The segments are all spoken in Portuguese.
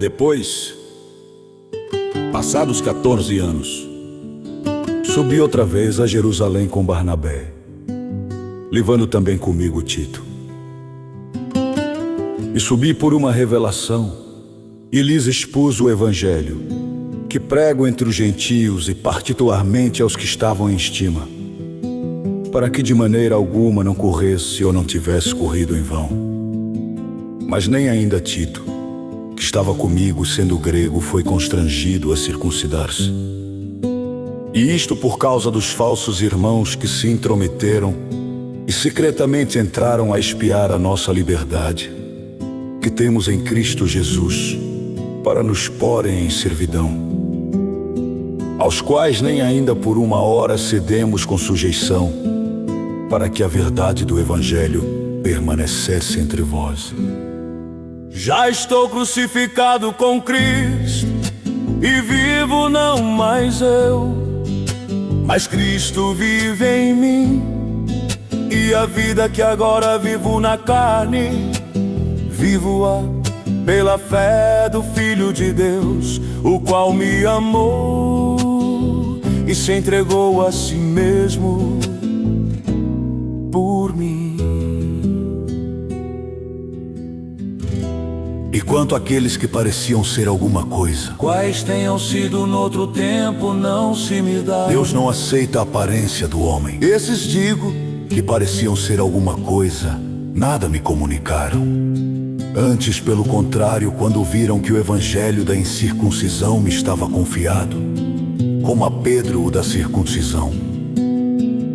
Depois, passados 14 anos, subi outra vez a Jerusalém com Barnabé, levando também comigo Tito. E subi por uma revelação e lhes expus o Evangelho, que prego entre os gentios e particularmente aos que estavam em estima, para que de maneira alguma não corresse ou não tivesse corrido em vão. Mas nem ainda Tito, que estava comigo sendo grego, foi constrangido a circuncidar-se. E isto por causa dos falsos irmãos que se intrometeram e secretamente entraram a espiar a nossa liberdade, que temos em Cristo Jesus, para nos porem em servidão, aos quais nem ainda por uma hora cedemos com sujeição, para que a verdade do Evangelho permanecesse entre vós. Já estou crucificado com Cristo, e vivo não mais eu, mas Cristo vive em mim. E a vida que agora vivo na carne, vivo-a pela fé do Filho de Deus, o qual me amou e se entregou a si mesmo por mim. E quanto àqueles que pareciam ser alguma coisa, quais tenham sido noutro tempo, não se me dá. Deus não aceita a aparência do homem. Esses digo que pareciam ser alguma coisa, nada me comunicaram. Antes, pelo contrário, quando viram que o evangelho da incircuncisão me estava confiado, como a Pedro o da circuncisão.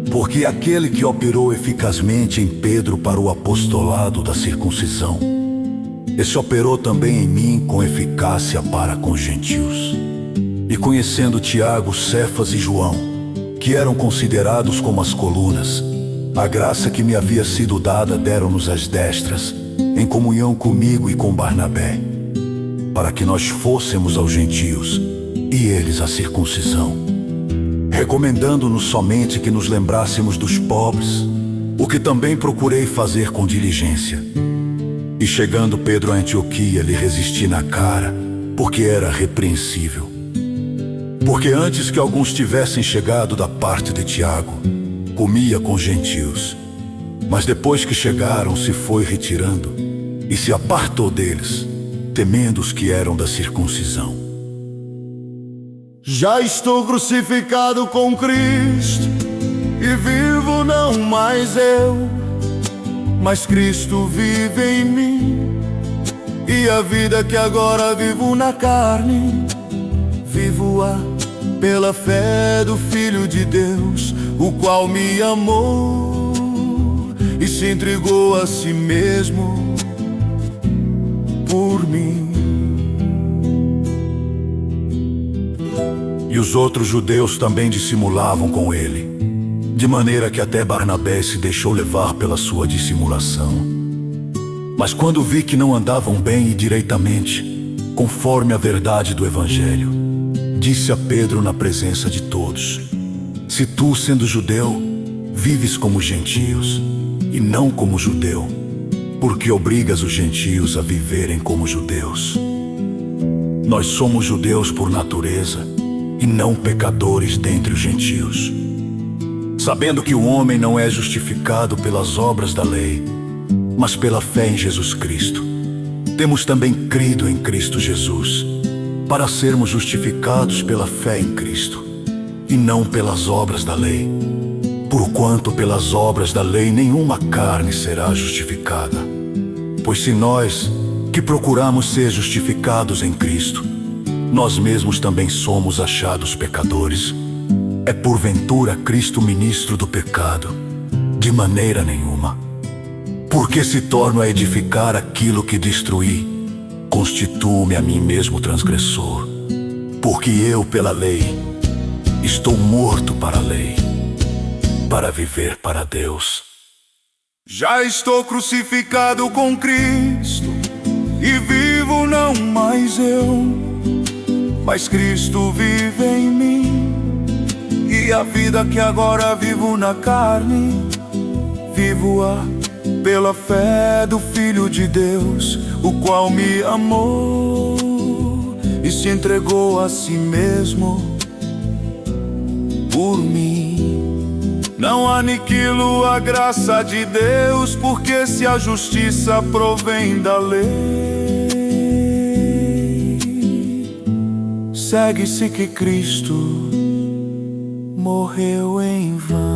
Porque aquele que operou eficazmente em Pedro para o apostolado da circuncisão, esse operou também em mim com eficácia para com os gentios. E conhecendo Tiago, Cefas e João, que eram considerados como as colunas, a graça que me havia sido dada deram-nos as destras, em comunhão comigo e com Barnabé, para que nós fôssemos aos gentios e eles à circuncisão, recomendando-nos somente que nos lembrássemos dos pobres, o que também procurei fazer com diligência. E chegando Pedro a Antioquia, lhe resisti na cara, porque era repreensível. Porque antes que alguns tivessem chegado da parte de Tiago, comia com gentios, mas depois que chegaram se foi retirando e se apartou deles, temendo os que eram da circuncisão. Já estou crucificado com Cristo, e vivo não mais eu, mas Cristo vive em mim. E a vida que agora vivo na carne, vivo-a pela fé do Filho de Deus, o qual me amou e se entregou a si mesmo por mim. E os outros judeus também dissimulavam com ele, de maneira que até Barnabé se deixou levar pela sua dissimulação. Mas quando vi que não andavam bem e direitamente, conforme a verdade do Evangelho, disse a Pedro na presença de todos: se tu, sendo judeu, vives como gentios, e não como judeu, porque obrigas os gentios a viverem como judeus? Nós somos judeus por natureza, e não pecadores dentre os gentios, sabendo que o homem não é justificado pelas obras da lei, mas pela fé em Jesus Cristo. Temos também crido em Cristo Jesus, para sermos justificados pela fé em Cristo, e não pelas obras da lei. Porquanto pelas obras da lei nenhuma carne será justificada. Pois se nós, que procuramos ser justificados em Cristo, nós mesmos também somos achados pecadores, é porventura Cristo ministro do pecado? De maneira nenhuma. Porque se torno a edificar aquilo que destruí, constituo-me a mim mesmo transgressor. Porque eu, pela lei, estou morto para a lei, para viver para Deus. Já estou crucificado com Cristo, e vivo não mais eu, mas Cristo vive em mim. E a vida que agora vivo na carne, vivo-a pela fé do Filho de Deus, o qual me amou e se entregou a si mesmo por mim. Não aniquilo a graça de Deus, porque se a justiça provém da lei, segue-se que Cristo morreu em vão.